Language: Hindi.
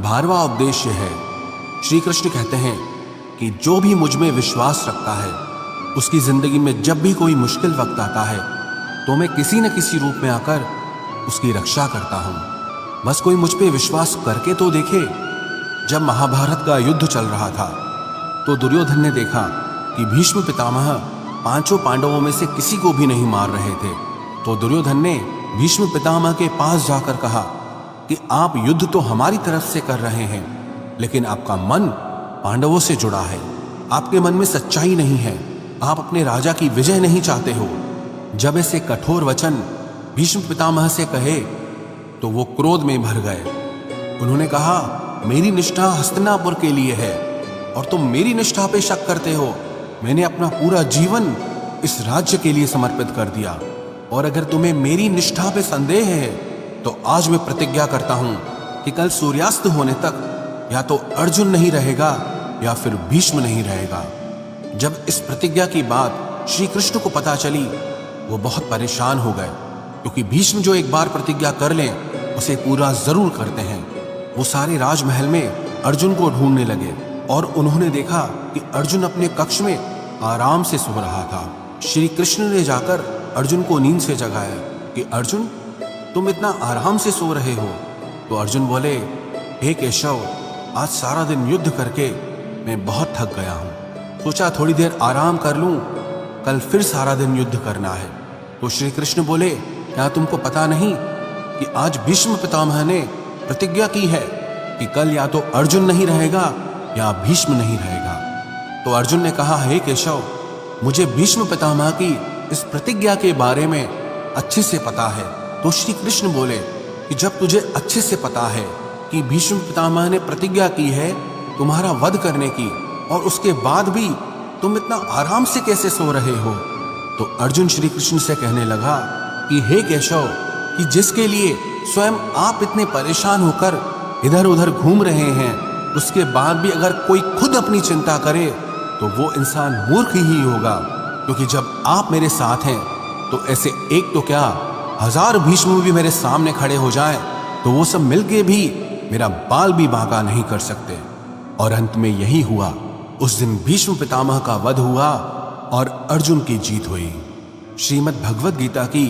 12वां उपदेश है। श्री कृष्ण कहते हैं कि जो भी मुझ में विश्वास रखता है उसकी जिंदगी में जब भी कोई मुश्किल वक्त आता है तो मैं किसी न किसी रूप में आकर उसकी रक्षा करता हूं। बस कोई मुझ पे विश्वास करके तो देखे। जब महाभारत का युद्ध चल रहा था तो दुर्योधन ने देखा कि भीष्म पितामह 5 पांडवों में से किसी को भी नहीं मार रहे थे। तो दुर्योधन ने भीष्म पितामह के पास जाकर कहा कि आप युद्ध तो हमारी तरफ से कर रहे हैं, लेकिन आपका मन पांडवों से जुड़ा है। आपके मन में सच्चाई नहीं है। आप अपने राजा की विजय नहीं चाहते हो। जब ऐसे कठोर वचन भीष्म पितामह से कहे तो वो क्रोध में भर गए। उन्होंने कहा, मेरी निष्ठा हस्तिनापुर के लिए है और तुम मेरी निष्ठा पे शक करते हो। मैंने अपना पूरा जीवन इस राज्य के लिए समर्पित कर दिया, और अगर तुम्हें मेरी निष्ठा पे संदेह है तो आज मैं प्रतिज्ञा करता हूं कि कल सूर्यास्त होने तक या तो अर्जुन नहीं रहेगा या फिर भीष्म नहीं रहेगा। जब इस प्रतिज्ञा की बात श्री कृष्ण को पता चली वो बहुत परेशान हो गए, क्योंकि भीष्म जो एक बार प्रतिज्ञा कर लें उसे पूरा जरूर करते हैं। वो सारे राजमहल में अर्जुन को ढूंढने लगे और उन्होंने देखा कि अर्जुन अपने कक्ष में आराम से सो रहा था। श्री कृष्ण ने जाकर अर्जुन को नींद से जगाया कि अर्जुन, तुम इतना आराम से सो रहे हो। तो अर्जुन बोले, हे केशव, आज सारा दिन युद्ध करके मैं बहुत थक गया हूं। सोचा थोड़ी देर आराम कर लूं, कल फिर सारा दिन युद्ध करना है। तो श्री कृष्ण बोले, क्या तुमको पता नहीं कि आज भीष्म पितामह ने प्रतिज्ञा की है कि कल या तो अर्जुन नहीं रहेगा या भीष्म नहीं रहेगा। तो अर्जुन ने कहा, हे केशव, मुझे भीष्म पितामह की इस प्रतिज्ञा के बारे में अच्छे से पता है। तो श्री कृष्ण बोले कि जब तुझे अच्छे से पता है कि भीष्म पितामह ने प्रतिज्ञा की है तुम्हारा वध करने की, और उसके बाद भी तुम इतना आराम से कैसे सो रहे हो? तो अर्जुन श्री कृष्ण से कहने लगा कि हे केशव, कि जिसके लिए स्वयं आप इतने परेशान होकर इधर उधर घूम रहे हैं, उसके बाद भी अगर कोई खुद अपनी चिंता करे तो वो इंसान मूर्ख ही होगा। क्योंकि जब आप मेरे साथ हैं तो ऐसे एक तो क्या 1000 भीष्म भी मेरे सामने खड़े हो जाएं तो वो सब मिलके भी मेरा बाल भी बांका नहीं कर सकते। और अंत में यही हुआ। उस दिन भीष्म पितामह का वध हुआ और अर्जुन की जीत हुई। श्रीमद् भगवद गीता की